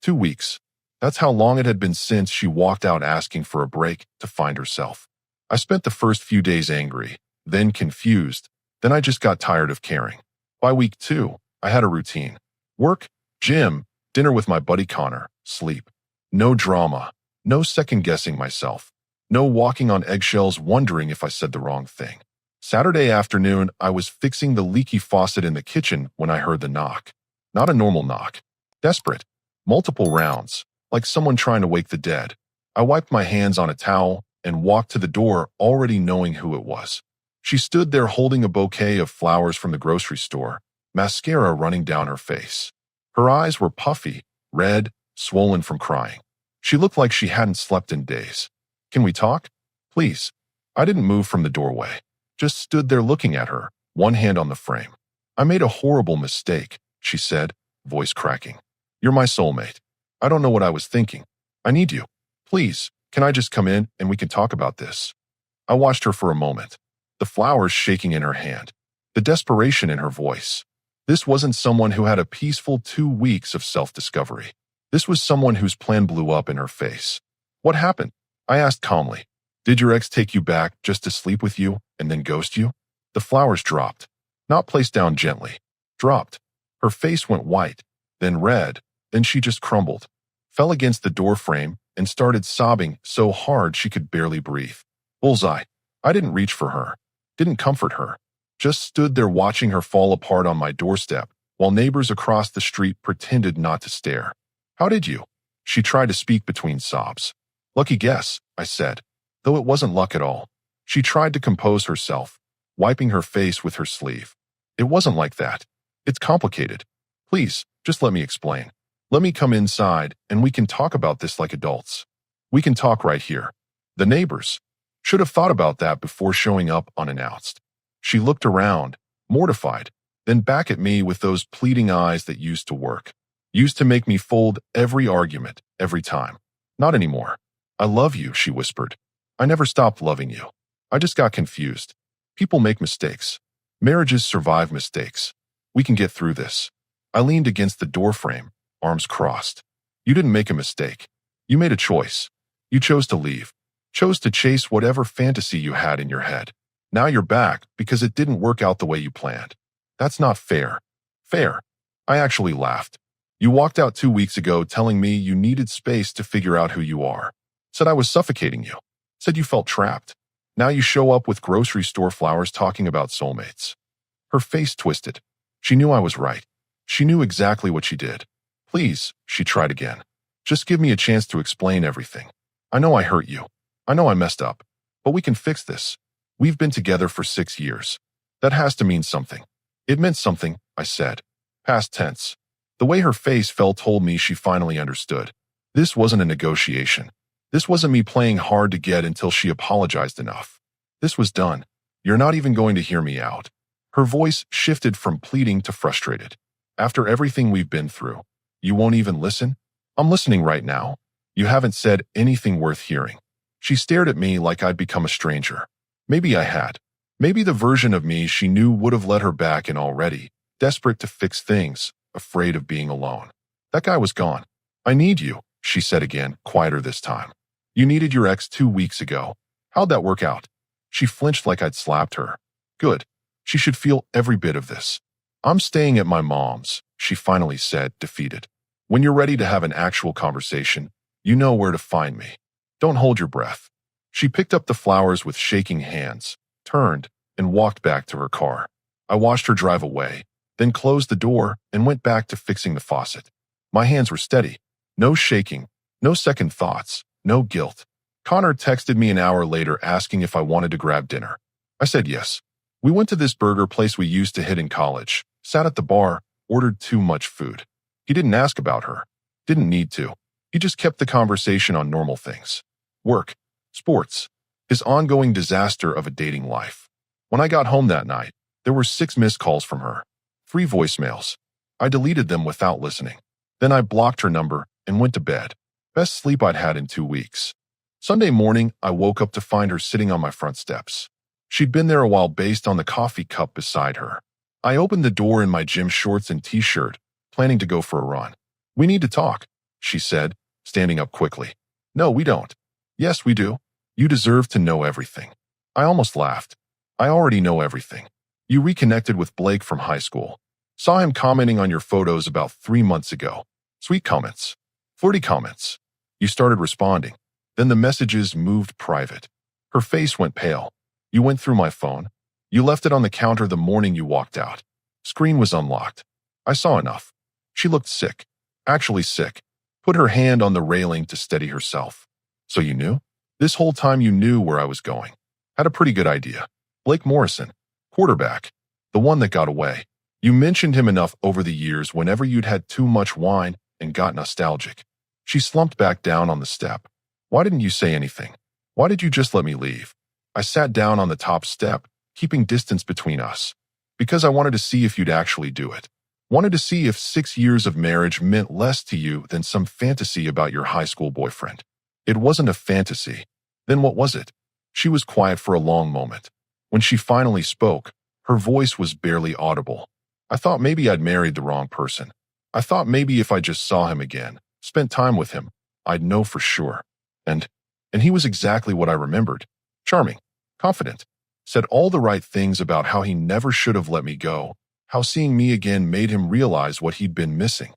2 weeks. That's how long it had been since she walked out asking for a break to find herself. I spent the first few days angry, then confused, then I just got tired of caring. By week 2, I had a routine. Work, gym, dinner with my buddy Connor, sleep. No drama, no second-guessing myself, no walking on eggshells wondering if I said the wrong thing. Saturday afternoon, I was fixing the leaky faucet in the kitchen when I heard the knock. Not a normal knock. Desperate. Multiple rounds, like someone trying to wake the dead. I wiped my hands on a towel and walked to the door already knowing who it was. She stood there holding a bouquet of flowers from the grocery store, mascara running down her face. Her eyes were puffy, red, swollen from crying. She looked like she hadn't slept in days. "Can we talk? Please." I didn't move from the doorway. Just stood there looking at her, one hand on the frame. "I made a horrible mistake," she said, voice cracking. "You're my soulmate. I don't know what I was thinking. I need you. Please, can I just come in and we can talk about this?" I watched her for a moment, the flowers shaking in her hand, the desperation in her voice. This wasn't someone who had a peaceful 2 weeks of self-discovery. This was someone whose plan blew up in her face. "What happened?" I asked calmly. "Did your ex take you back just to sleep with you and then ghost you?" The flowers dropped, not placed down gently, dropped. Her face went white, then red, then she just crumbled, fell against the door frame, and started sobbing so hard she could barely breathe. Bullseye. I didn't reach for her, didn't comfort her, just stood there watching her fall apart on my doorstep, while neighbors across the street pretended not to stare. "How did you?" She tried to speak between sobs. "Lucky guess," I said, though it wasn't luck at all. She tried to compose herself, wiping her face with her sleeve. "It wasn't like that. It's complicated. Please, just let me explain. Let me come inside and we can talk about this like adults. We can talk right here." The neighbors should have thought about that before showing up unannounced. She looked around, mortified, then back at me with those pleading eyes that used to work. Used to make me fold every argument, every time. "Not anymore. I love you," she whispered. "I never stopped loving you. I just got confused. People make mistakes. Marriages survive mistakes. We can get through this." I leaned against the doorframe, arms crossed. "You didn't make a mistake. You made a choice. You chose to leave. Chose to chase whatever fantasy you had in your head. Now you're back because it didn't work out the way you planned. That's not fair." "Fair?" I actually laughed. "You walked out 2 weeks ago telling me you needed space to figure out who you are. Said I was suffocating you. Said you felt trapped. Now you show up with grocery store flowers talking about soulmates." Her face twisted. She knew I was right. She knew exactly what she did. "Please," she tried again. "Just give me a chance to explain everything. I know I hurt you. I know I messed up. But we can fix this. We've been together for 6 years. That has to mean something." "It meant something," I said. Past tense. The way her face fell told me she finally understood. This wasn't a negotiation. This wasn't me playing hard to get until she apologized enough. This was done. "You're not even going to hear me out." Her voice shifted from pleading to frustrated. "After everything we've been through, you won't even listen?" "I'm listening right now. You haven't said anything worth hearing." She stared at me like I'd become a stranger. Maybe I had. Maybe the version of me she knew would have let her back in already, desperate to fix things, afraid of being alone. That guy was gone. "I need you," she said again, quieter this time. "You needed your ex 2 weeks ago. How'd that work out?" She flinched like I'd slapped her. "Good. She should feel every bit of this." "I'm staying at my mom's," she finally said, defeated. "When you're ready to have an actual conversation, you know where to find me. Don't hold your breath." She picked up the flowers with shaking hands, turned, and walked back to her car. I watched her drive away, then closed the door and went back to fixing the faucet. My hands were steady. No shaking, no second thoughts, no guilt. Connor texted me an hour later asking if I wanted to grab dinner. I said yes. We went to this burger place we used to hit in college, sat at the bar, ordered too much food. He didn't ask about her. Didn't need to. He just kept the conversation on normal things. Work, sports, his ongoing disaster of a dating life. When I got home that night, there were 6 missed calls from her. 3 voicemails. I deleted them without listening. Then I blocked her number and went to bed. Best sleep I'd had in 2 weeks. Sunday morning, I woke up to find her sitting on my front steps. She'd been there a while based on the coffee cup beside her. I opened the door in my gym shorts and t-shirt, planning to go for a run. "We need to talk." she said, standing up quickly. No, we don't. Yes, we do. You deserve to know everything. I almost laughed. I already know everything. You reconnected with Blake from high school. Saw him commenting on your photos about 3 months ago. Sweet comments. Flirty comments. You started responding. Then the messages moved private. Her face went pale. You went through my phone. You left it on the counter the morning you walked out. Screen was unlocked. I saw enough. She looked sick. Actually sick. Put her hand on the railing to steady herself. So you knew? This whole time you knew where I was going. Had a pretty good idea. Blake Morrison. Quarterback. The one that got away. You mentioned him enough over the years whenever you'd had too much wine and got nostalgic. She slumped back down on the step. Why didn't you say anything? Why did you just let me leave? I sat down on the top step, keeping distance between us. Because I wanted to see if you'd actually do it. Wanted to see if 6 years of marriage meant less to you than some fantasy about your high school boyfriend. It wasn't a fantasy. Then what was it? She was quiet for a long moment. When she finally spoke, her voice was barely audible. I thought maybe I'd married the wrong person. I thought maybe if I just saw him again, spent time with him, I'd know for sure. And he was exactly what I remembered. Charming, confident, said all the right things about how he never should have let me go, how seeing me again made him realize what he'd been missing.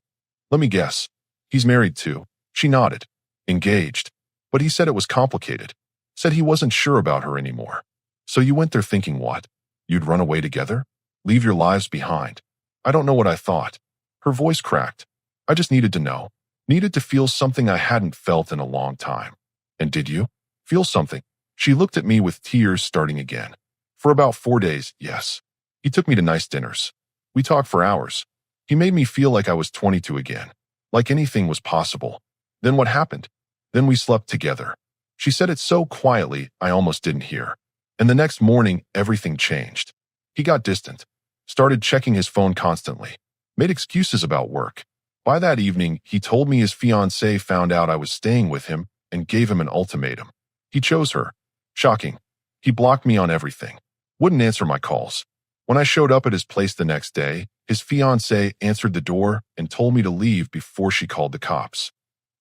Let me guess. He's married too. She nodded. Engaged. But he said it was complicated. Said he wasn't sure about her anymore. So you went there thinking what? You'd run away together? Leave your lives behind? I don't know what I thought. Her voice cracked. I just needed to know. Needed to feel something I hadn't felt in a long time. And did you? Feel something? She looked at me with tears starting again. For about 4 days, yes. He took me to nice dinners. We talked for hours. He made me feel like I was 22 again. Like anything was possible. Then what happened? Then we slept together. She said it so quietly I almost didn't hear. And the next morning, everything changed. He got distant. Started checking his phone constantly. Made excuses about work. By that evening, he told me his fiancée found out I was staying with him and gave him an ultimatum. He chose her. Shocking. He blocked me on everything. Wouldn't answer my calls. When I showed up at his place the next day, his fiancée answered the door and told me to leave before she called the cops.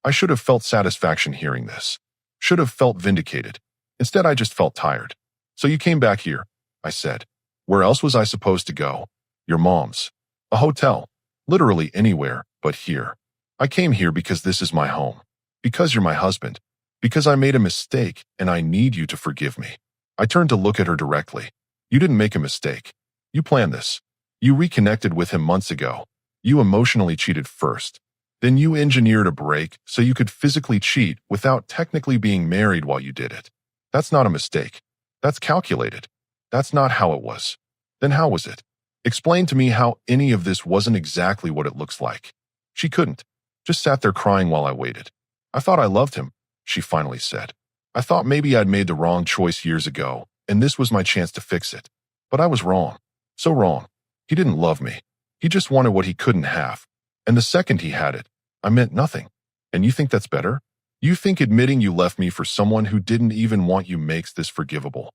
I should have felt satisfaction hearing this. Should have felt vindicated. Instead, I just felt tired. So you came back here, I said. Where else was I supposed to go? Your mom's. A hotel. Literally anywhere but here. I came here because this is my home. Because you're my husband. Because I made a mistake and I need you to forgive me. I turned to look at her directly. You didn't make a mistake. You planned this. You reconnected with him months ago. You emotionally cheated first. Then you engineered a break so you could physically cheat without technically being married while you did it. That's not a mistake. That's calculated. That's not how it was. Then how was it? Explain to me how any of this wasn't exactly what it looks like. She couldn't. Just sat there crying while I waited. I thought I loved him, she finally said. I thought maybe I'd made the wrong choice years ago, and this was my chance to fix it. But I was wrong. So wrong. He didn't love me. He just wanted what he couldn't have. And the second he had it, I meant nothing. And you think that's better? You think admitting you left me for someone who didn't even want you makes this forgivable?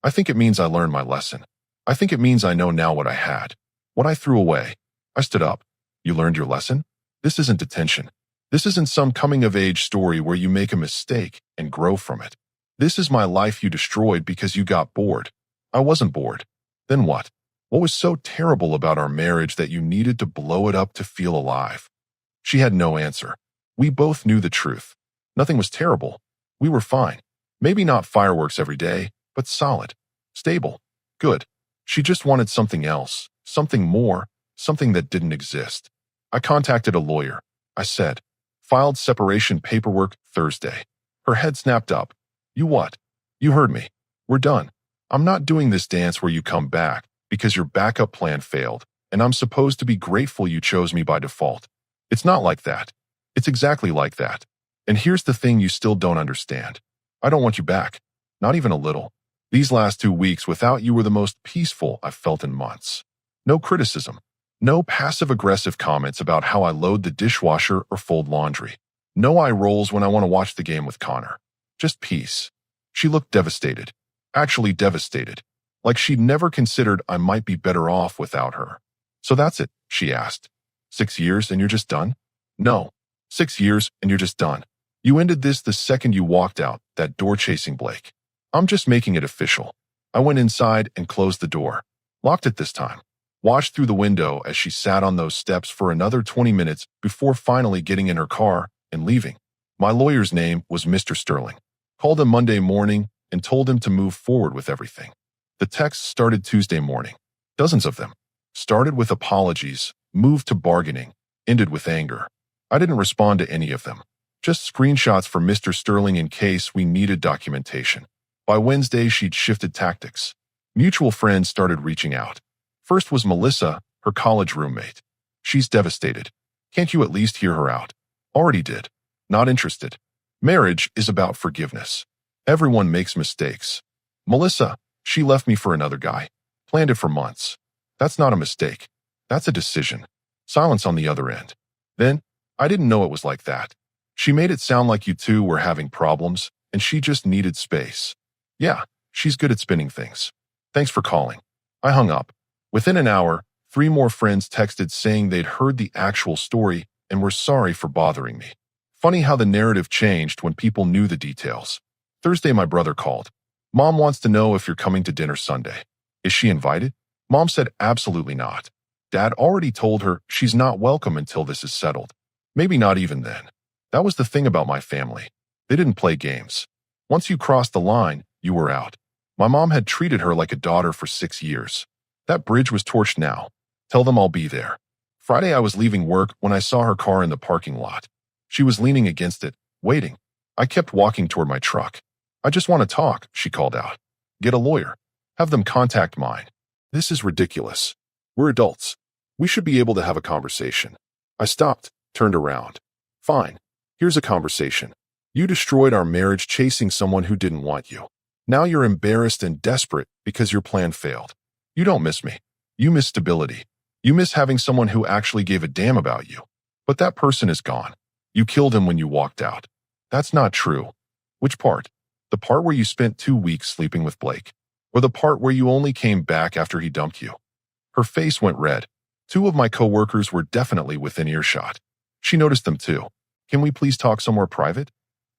I think it means I learned my lesson. I think it means I know now what I had. What I threw away. I stood up. You learned your lesson? This isn't detention. This isn't some coming-of-age story where you make a mistake and grow from it. This is my life you destroyed because you got bored. I wasn't bored. Then what? What was so terrible about our marriage that you needed to blow it up to feel alive? She had no answer. We both knew the truth. Nothing was terrible. We were fine. Maybe not fireworks every day, but solid. Stable. Good. She just wanted something else. Something more. Something that didn't exist. I contacted a lawyer. I said. Filed separation paperwork Thursday. Her head snapped up. You what? You heard me. We're done. I'm not doing this dance where you come back because your backup plan failed, and I'm supposed to be grateful you chose me by default. It's not like that. It's exactly like that. And here's the thing you still don't understand. I don't want you back. Not even a little. These last 2 weeks without you were the most peaceful I've felt in months. No criticism. No passive-aggressive comments about how I load the dishwasher or fold laundry. No eye rolls when I want to watch the game with Connor. Just peace. She looked devastated. Actually devastated. Like she'd never considered I might be better off without her. So that's it, she asked. 6 years and you're just done? No. 6 years and you're just done. You ended this the second you walked out, that door chasing Blake. I'm just making it official. I went inside and closed the door. Locked it this time. Watched through the window as she sat on those steps for another 20 minutes before finally getting in her car and leaving. My lawyer's name was Mr. Sterling. Called him Monday morning and told him to move forward with everything. The texts started Tuesday morning. Dozens of them. Started with apologies, moved to bargaining, ended with anger. I didn't respond to any of them. Just screenshots for Mr. Sterling in case we needed documentation. By Wednesday, she'd shifted tactics. Mutual friends started reaching out. First was Melissa, her college roommate. She's devastated. Can't you at least hear her out? Already did. Not interested. Marriage is about forgiveness. Everyone makes mistakes. Melissa, she left me for another guy. Planned it for months. That's not a mistake. That's a decision. Silence on the other end. Then, I didn't know it was like that. She made it sound like you two were having problems, and she just needed space. Yeah, she's good at spinning things. Thanks for calling. I hung up. Within an hour, 3 more friends texted saying they'd heard the actual story and were sorry for bothering me. Funny how the narrative changed when people knew the details. Thursday, my brother called. Mom wants to know if you're coming to dinner Sunday. Is she invited? Mom said absolutely not. Dad already told her she's not welcome until this is settled. Maybe not even then. That was the thing about my family. They didn't play games. Once you crossed the line, you were out. My mom had treated her like a daughter for 6 years. That bridge was torched now. Tell them I'll be there. Friday, I was leaving work when I saw her car in the parking lot. She was leaning against it, waiting. I kept walking toward my truck. I just want to talk, she called out. Get a lawyer. Have them contact mine. This is ridiculous. We're adults. We should be able to have a conversation. I stopped, turned around. Fine. Here's a conversation. You destroyed our marriage chasing someone who didn't want you. Now you're embarrassed and desperate because your plan failed. You don't miss me. You miss stability. You miss having someone who actually gave a damn about you. But that person is gone. You killed him when you walked out. That's not true. Which part? The part where you spent 2 weeks sleeping with Blake? Or the part where you only came back after he dumped you? Her face went red. 2 of my coworkers were definitely within earshot. She noticed them too. Can we please talk somewhere private?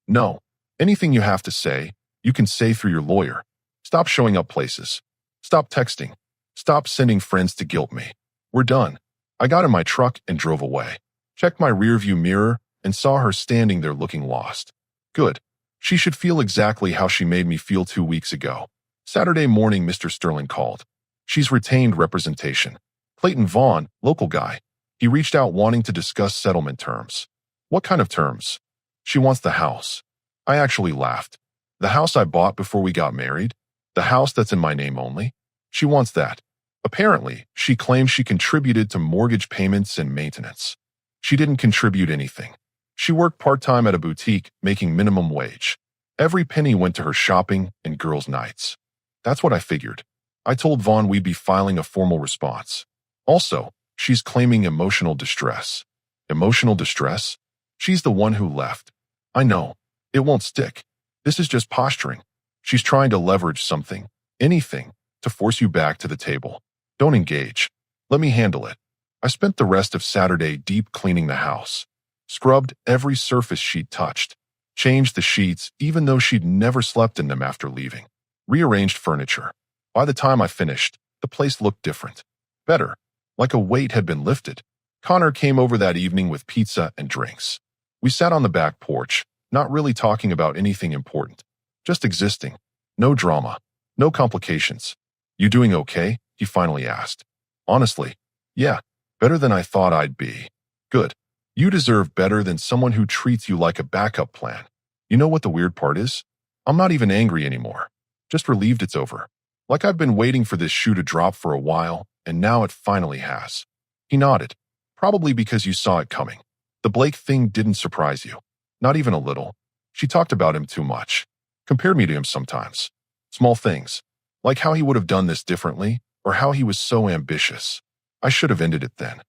No. Anything you have to say, you can say through your lawyer. Stop showing up places. Stop texting. Stop sending friends to guilt me. We're done. I got in my truck and drove away. Checked my rearview mirror and saw her standing there looking lost. Good. She should feel exactly how she made me feel 2 weeks ago. Saturday morning, Mr. Sterling called. She's retained representation. Clayton Vaughn, local guy. He reached out wanting to discuss settlement terms. What kind of terms? She wants the house. I actually laughed. The house I bought before we got married? The house that's in my name only? She wants that. Apparently, she claims she contributed to mortgage payments and maintenance. She didn't contribute anything. She worked part-time at a boutique, making minimum wage. Every penny went to her shopping and girls' nights. That's what I figured. I told Vaughn we'd be filing a formal response. Also, she's claiming emotional distress. Emotional distress? She's the one who left. I know. It won't stick. This is just posturing. She's trying to leverage something, anything, to force you back to the table. Don't engage. Let me handle it. I spent the rest of Saturday deep cleaning the house. Scrubbed every surface she'd touched. Changed the sheets even though she'd never slept in them after leaving. Rearranged furniture. By the time I finished, the place looked different. Better. Like a weight had been lifted. Connor came over that evening with pizza and drinks. We sat on the back porch, not really talking about anything important. Just existing. No drama. No complications. You doing okay? He finally asked. Honestly, yeah, better than I thought I'd be. Good. You deserve better than someone who treats you like a backup plan. You know what the weird part is? I'm not even angry anymore. Just relieved it's over. Like I've been waiting for this shoe to drop for a while, and now it finally has. He nodded. Probably because you saw it coming. The Blake thing didn't surprise you. Not even a little. She talked about him too much. Compared me to him sometimes. Small things. Like how he would have done this differently, or how he was so ambitious. I should have ended it then.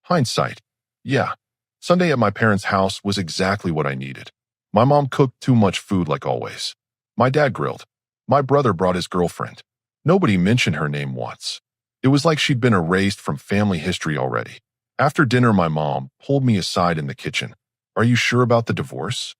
Hindsight. Yeah. Sunday at my parents' house was exactly what I needed. My mom cooked too much food like always. My dad grilled. My brother brought his girlfriend. Nobody mentioned her name once. It was like she'd been erased from family history already. After dinner, my mom pulled me aside in the kitchen. Are you sure about the divorce?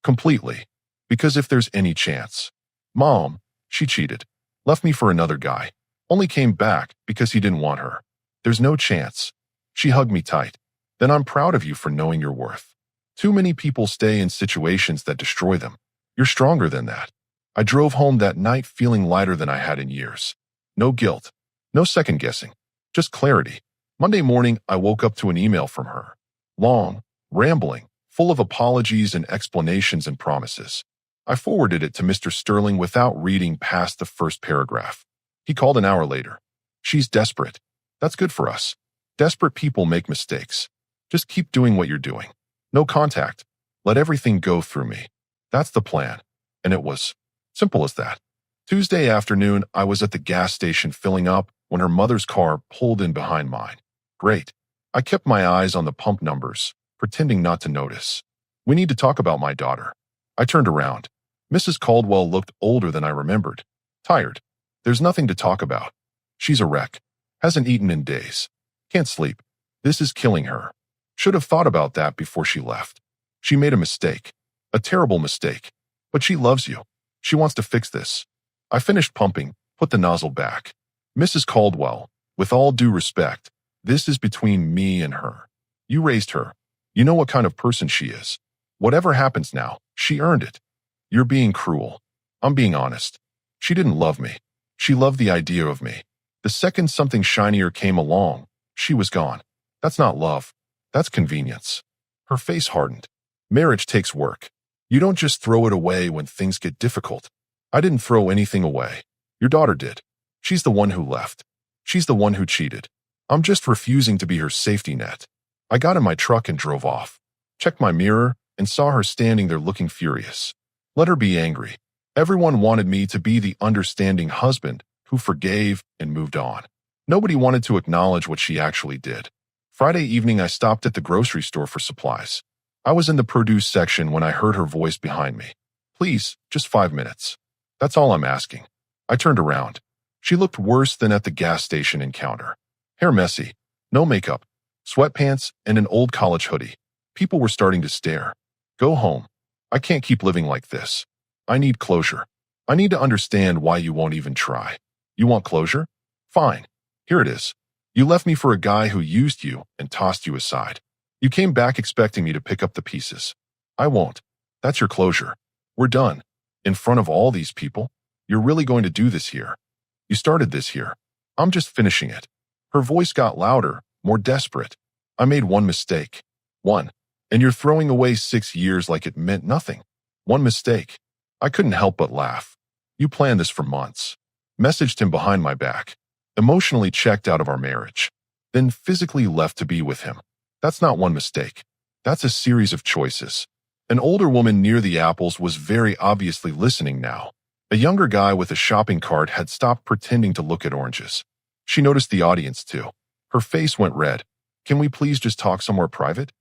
Completely. Because if there's any chance. Mom, she cheated. Left me for another guy. Only came back because he didn't want her. There's no chance. She hugged me tight. Then I'm proud of you for knowing your worth. Too many people stay in situations that destroy them. You're stronger than that. I drove home that night feeling lighter than I had in years. No guilt. No second guessing. Just clarity. Monday morning, I woke up to an email from her. Long, rambling, full of apologies and explanations and promises. I forwarded it to Mr. Sterling without reading past the first paragraph. He called an hour later. She's desperate. That's good for us. Desperate people make mistakes. Just keep doing what you're doing. No contact. Let everything go through me. That's the plan. And it was simple as that. Tuesday afternoon, I was at the gas station filling up when her mother's car pulled in behind mine. Great. I kept my eyes on the pump numbers, pretending not to notice. We need to talk about my daughter. I turned around. Mrs. Caldwell looked older than I remembered. Tired. There's nothing to talk about. She's a wreck. Hasn't eaten in days. Can't sleep. This is killing her. Should have thought about that before she left. She made a mistake. A terrible mistake. But she loves you. She wants to fix this. I finished pumping, put the nozzle back. Mrs. Caldwell, with all due respect, this is between me and her. You raised her. You know what kind of person she is. Whatever happens now, she earned it. You're being cruel. I'm being honest. She didn't love me. She loved the idea of me. The second something shinier came along, she was gone. That's not love. That's convenience. Her face hardened. Marriage takes work. You don't just throw it away when things get difficult. I didn't throw anything away. Your daughter did. She's the one who left. She's the one who cheated. I'm just refusing to be her safety net. I got in my truck and drove off. Checked my mirror and saw her standing there looking furious. Let her be angry. Everyone wanted me to be the understanding husband who forgave and moved on. Nobody wanted to acknowledge what she actually did. Friday evening, I stopped at the grocery store for supplies. I was in the produce section when I heard her voice behind me. Please, just 5 minutes. That's all I'm asking. I turned around. She looked worse than at the gas station encounter. Hair messy, no makeup, sweatpants, and an old college hoodie. People were starting to stare. Go home. I can't keep living like this. I need closure. I need to understand why you won't even try. You want closure? Fine. Here it is. You left me for a guy who used you and tossed you aside. You came back expecting me to pick up the pieces. I won't. That's your closure. We're done. In front of all these people? You're really going to do this here. You started this here. I'm just finishing it. Her voice got louder, more desperate. I made one mistake. One. And you're throwing away 6 years like it meant nothing. One mistake. I couldn't help but laugh. You planned this for months. Messaged him behind my back. Emotionally checked out of our marriage. Then physically left to be with him. That's not one mistake. That's a series of choices. An older woman near the apples was very obviously listening now. A younger guy with a shopping cart had stopped pretending to look at oranges. She noticed the audience too. Her face went red. Can we please just talk somewhere private?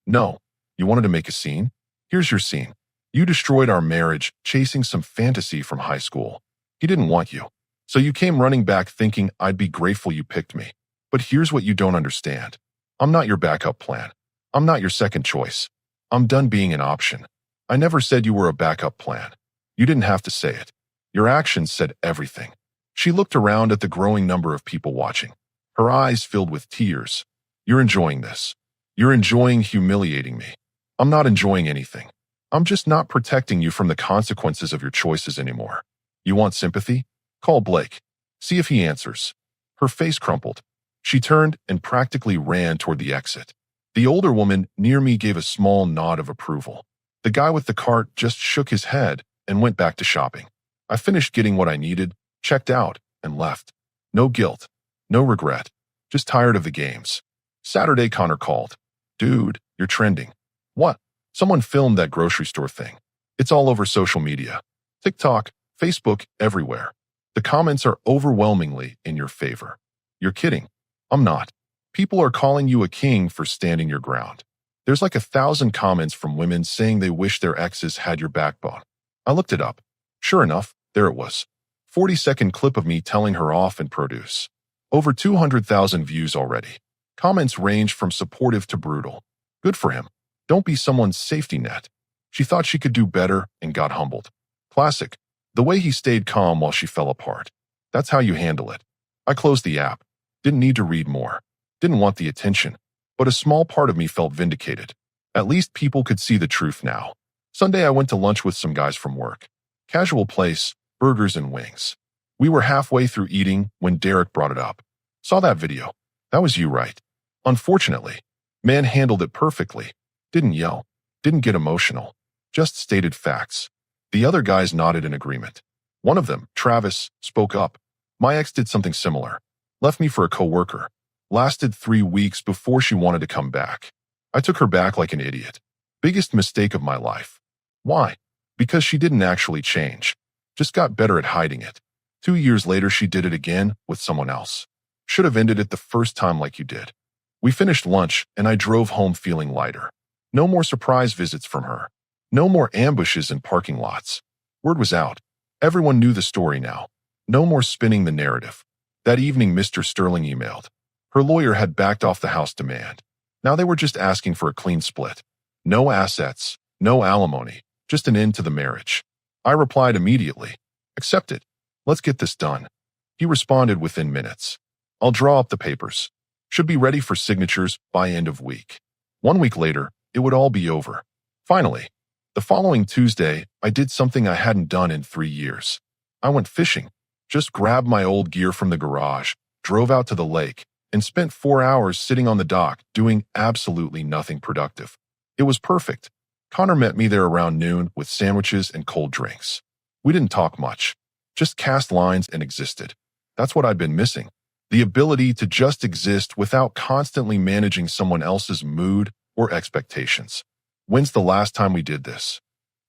No. You wanted to make a scene? Here's your scene. You destroyed our marriage, chasing some fantasy from high school. He didn't want you. So you came running back thinking I'd be grateful you picked me. But here's what you don't understand. I'm not your backup plan. I'm not your second choice. I'm done being an option. I never said you were a backup plan. You didn't have to say it. Your actions said everything. She looked around at the growing number of people watching. Her eyes filled with tears. You're enjoying this. You're enjoying humiliating me. I'm not enjoying anything. I'm just not protecting you from the consequences of your choices anymore. You want sympathy? Call Blake. See if he answers. Her face crumpled. She turned and practically ran toward the exit. The older woman near me gave a small nod of approval. The guy with the cart just shook his head and went back to shopping. I finished getting what I needed, checked out, and left. No guilt. No regret. Just tired of the games. Saturday, Connor called. Dude, you're trending. What? Someone filmed that grocery store thing. It's all over social media. TikTok, Facebook, everywhere. The comments are overwhelmingly in your favor. You're kidding. I'm not. People are calling you a king for standing your ground. There's like 1,000 comments from women saying they wish their exes had your backbone. I looked it up. Sure enough, there it was. 40-second clip of me telling her off in produce. Over 200,000 views already. Comments range from supportive to brutal. Good for him. Don't be someone's safety net. She thought she could do better and got humbled. Classic. The way he stayed calm while she fell apart. That's how you handle it. I closed the app. Didn't need to read more. Didn't want the attention. But a small part of me felt vindicated. At least people could see the truth now. Sunday I went to lunch with some guys from work. Casual place, burgers and wings. We were halfway through eating when Derek brought it up. Saw that video. That was you, right? Unfortunately, man handled it perfectly. Didn't yell. Didn't get emotional. Just stated facts. The other guys nodded in agreement. One of them, Travis, spoke up. My ex did something similar. Left me for a coworker. Lasted 3 weeks before she wanted to come back. I took her back like an idiot. Biggest mistake of my life. Why? Because she didn't actually change. Just got better at hiding it. 2 years later, she did it again with someone else. Should have ended it the first time like you did. We finished lunch and I drove home feeling lighter. No more surprise visits from her. No more ambushes in parking lots. Word was out. Everyone knew the story now. No more spinning the narrative. That evening, Mr. Sterling emailed. Her lawyer had backed off the house demand. Now they were just asking for a clean split. No assets, no alimony, just an end to the marriage. I replied immediately. Accepted. Let's get this done. He responded within minutes. I'll draw up the papers. Should be ready for signatures by end of week. 1 week later, it would all be over. Finally, the following Tuesday, I did something I hadn't done in 3 years. I went fishing. Just grabbed my old gear from the garage, drove out to the lake, and spent 4 hours sitting on the dock doing absolutely nothing productive. It was perfect. Connor met me there around noon with sandwiches and cold drinks. We didn't talk much, just cast lines and existed. That's what I'd been missing. The ability to just exist without constantly managing someone else's mood or expectations. When's the last time we did this?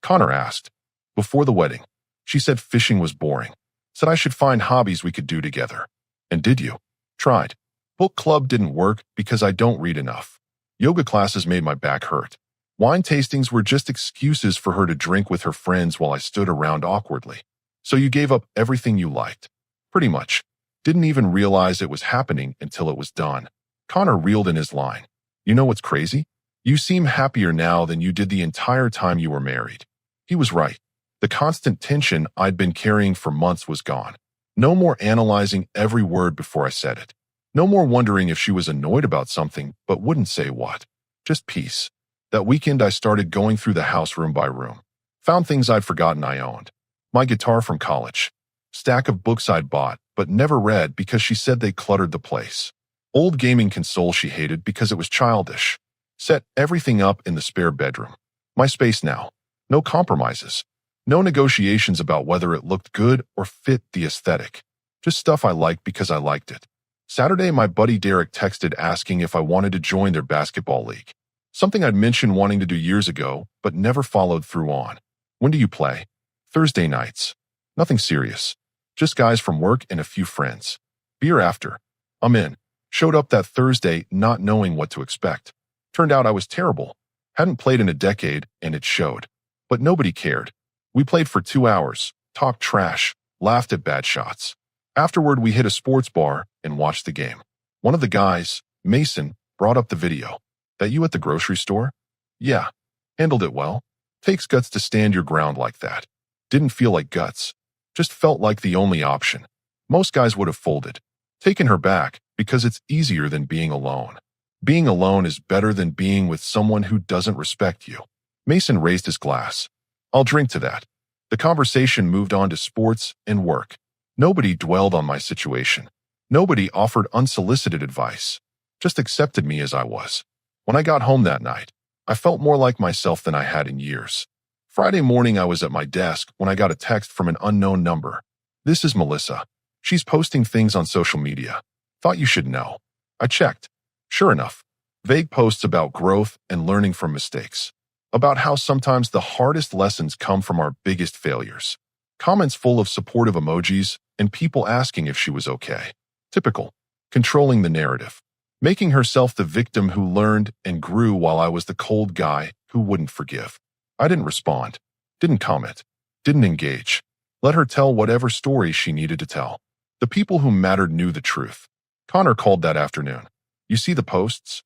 Connor asked. Before the wedding. She said fishing was boring. Said I should find hobbies we could do together. And did you? Tried. Book club didn't work because I don't read enough. Yoga classes made my back hurt. Wine tastings were just excuses for her to drink with her friends while I stood around awkwardly. So you gave up everything you liked. Pretty much. Didn't even realize it was happening until it was done. Connor reeled in his line. You know what's crazy? You seem happier now than you did the entire time you were married. He was right. The constant tension I'd been carrying for months was gone. No more analyzing every word before I said it. No more wondering if she was annoyed about something but wouldn't say what. Just peace. That weekend I started going through the house room by room. Found things I'd forgotten I owned. My guitar from college. Stack of books I'd bought but never read because she said they cluttered the place. Old gaming console she hated because it was childish. Set everything up in the spare bedroom. My space now. No compromises. No negotiations about whether it looked good or fit the aesthetic. Just stuff I liked because I liked it. Saturday, my buddy Derek texted asking if I wanted to join their basketball league. Something I'd mentioned wanting to do years ago, but never followed through on. When do you play? Thursday nights. Nothing serious. Just guys from work and a few friends. Beer after. I'm in. Showed up that Thursday not knowing what to expect. Turned out I was terrible. Hadn't played in a decade, and it showed. But nobody cared. We played for 2 hours, talked trash, laughed at bad shots. Afterward, we hit a sports bar and watched the game. One of the guys, Mason, brought up the video. That you at the grocery store? Yeah. Handled it well. Takes guts to stand your ground like that. Didn't feel like guts. Just felt like the only option. Most guys would have folded. Taken her back because it's easier than being alone. Being alone is better than being with someone who doesn't respect you. Mason raised his glass. I'll drink to that. The conversation moved on to sports and work. Nobody dwelled on my situation. Nobody offered unsolicited advice. Just accepted me as I was. When I got home that night, I felt more like myself than I had in years. Friday morning, I was at my desk when I got a text from an unknown number. This is Melissa. She's posting things on social media. Thought you should know. I checked. Sure enough, vague posts about growth and learning from mistakes. About how sometimes the hardest lessons come from our biggest failures. Comments full of supportive emojis and people asking if she was okay. Typical. Controlling the narrative. Making herself the victim who learned and grew while I was the cold guy who wouldn't forgive. I didn't respond. Didn't comment. Didn't engage. Let her tell whatever story she needed to tell. The people who mattered knew the truth. Connor called that afternoon. You see the posts?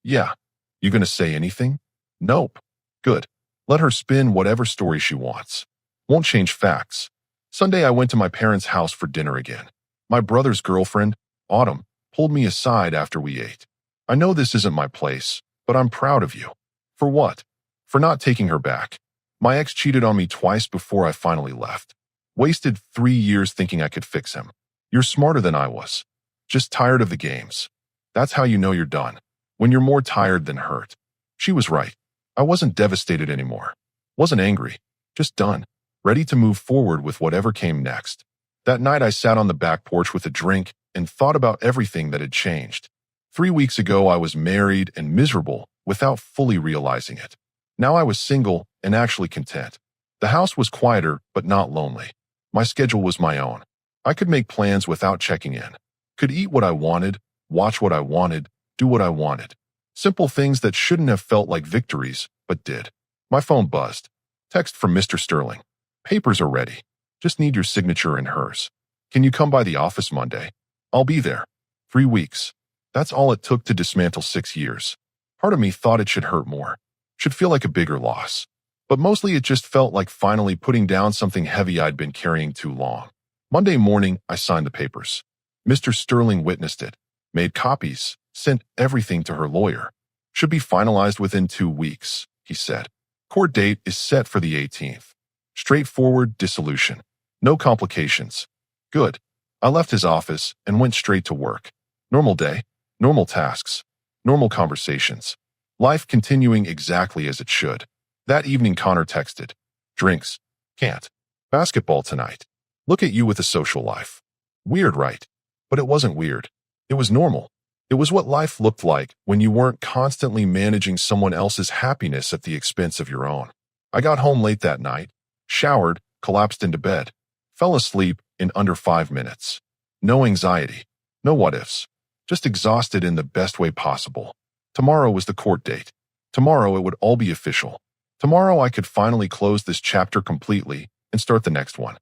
Yeah. You gonna say anything? Nope. Good. Let her spin whatever story she wants. Won't change facts. Sunday, I went to my parents' house for dinner again. My brother's girlfriend, Autumn, pulled me aside after we ate. I know this isn't my place, but I'm proud of you. For what? For not taking her back. My ex cheated on me twice before I finally left. Wasted 3 years thinking I could fix him. You're smarter than I was. Just tired of the games. That's how you know you're done. When you're more tired than hurt. She was right. I wasn't devastated anymore. Wasn't angry. Just done. Ready to move forward with whatever came next. That night I sat on the back porch with a drink and thought about everything that had changed. 3 weeks ago I was married and miserable without fully realizing it. Now I was single and actually content. The house was quieter but not lonely. My schedule was my own. I could make plans without checking in. Could eat what I wanted, watch what I wanted, do what I wanted. Simple things that shouldn't have felt like victories, but did. My phone buzzed. Text from Mr. Sterling. Papers are ready. Just need your signature and hers. Can you come by the office Monday? I'll be there. 3 weeks. That's all it took to dismantle 6 years. Part of me thought it should hurt more. Should feel like a bigger loss. But mostly it just felt like finally putting down something heavy I'd been carrying too long. Monday morning, I signed the papers. Mr. Sterling witnessed it, made copies, sent everything to her lawyer. Should be finalized within 2 weeks, he said. Court date is set for the 18th. Straightforward dissolution. No complications. Good. I left his office and went straight to work. Normal day, normal tasks, normal conversations. Life continuing exactly as it should. That evening Connor texted. Drinks. Can't. Basketball tonight. Look at you with a social life. Weird, right? But it wasn't weird. It was normal. It was what life looked like when you weren't constantly managing someone else's happiness at the expense of your own. I got home late that night, showered, collapsed into bed, fell asleep in under 5 minutes. No anxiety, no what-ifs, just exhausted in the best way possible. Tomorrow was the court date. Tomorrow it would all be official. Tomorrow I could finally close this chapter completely and start the next one.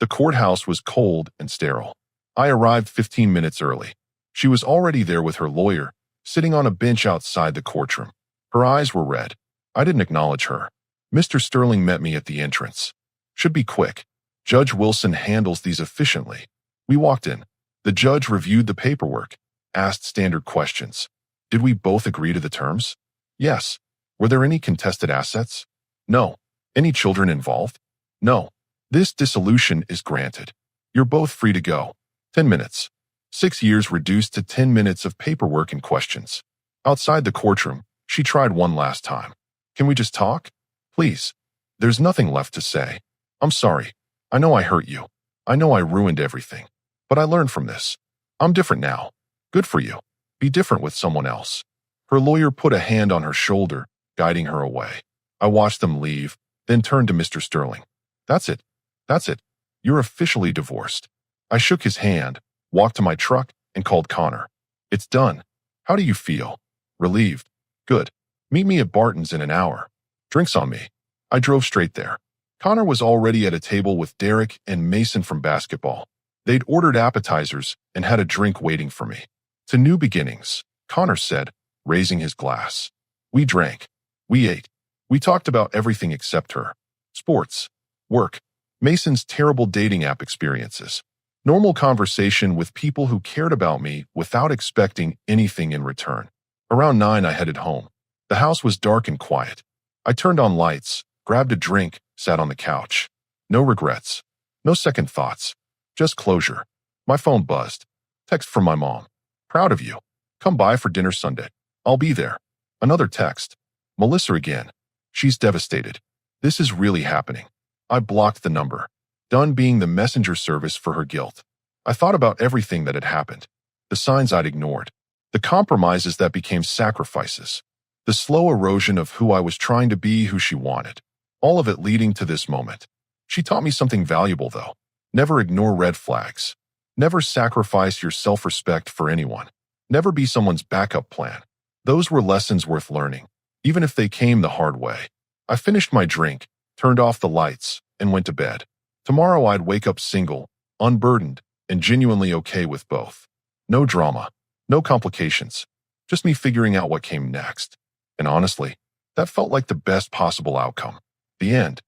The courthouse was cold and sterile. I arrived 15 minutes early. She was already there with her lawyer, sitting on a bench outside the courtroom. Her eyes were red. I didn't acknowledge her. Mr. Sterling met me at the entrance. Should be quick. Judge Wilson handles these efficiently. We walked in. The judge reviewed the paperwork, asked standard questions. Did we both agree to the terms? Yes. Were there any contested assets? No. Any children involved? No. This dissolution is granted. You're both free to go. 10 minutes. 6 years reduced to 10 minutes of paperwork and questions. Outside the courtroom, she tried one last time. Can we just talk? Please. There's nothing left to say. I'm sorry. I know I hurt you. I know I ruined everything. But I learned from this. I'm different now. Good for you. Be different with someone else. Her lawyer put a hand on her shoulder, guiding her away. I watched them leave, then turned to Mr. Sterling. That's it. That's it. You're officially divorced. I shook his hand, walked to my truck, and called Connor. It's done. How do you feel? Relieved. Good. Meet me at Barton's in an hour. Drinks on me. I drove straight there. Connor was already at a table with Derek and Mason from basketball. They'd ordered appetizers and had a drink waiting for me. To new beginnings, Connor said, raising his glass. We drank. We ate. We talked about everything except her. Sports. Work. Mason's terrible dating app experiences. Normal conversation with people who cared about me without expecting anything in return. Around 9, I headed home. The house was dark and quiet. I turned on lights, grabbed a drink, sat on the couch. No regrets. No second thoughts. Just closure. My phone buzzed. Text from my mom. Proud of you. Come by for dinner Sunday. I'll be there. Another text. Melissa again. She's devastated. This is really happening. I blocked the number. Done being the messenger service for her guilt. I thought about everything that had happened. The signs I'd ignored. The compromises that became sacrifices. The slow erosion of who I was trying to be who she wanted. All of it leading to this moment. She taught me something valuable, though. Never ignore red flags. Never sacrifice your self-respect for anyone. Never be someone's backup plan. Those were lessons worth learning, even if they came the hard way. I finished my drink, turned off the lights, and went to bed. Tomorrow I'd wake up single, unburdened, and genuinely okay with both. No drama, no complications, just me figuring out what came next. And honestly, That felt like the best possible outcome. The end.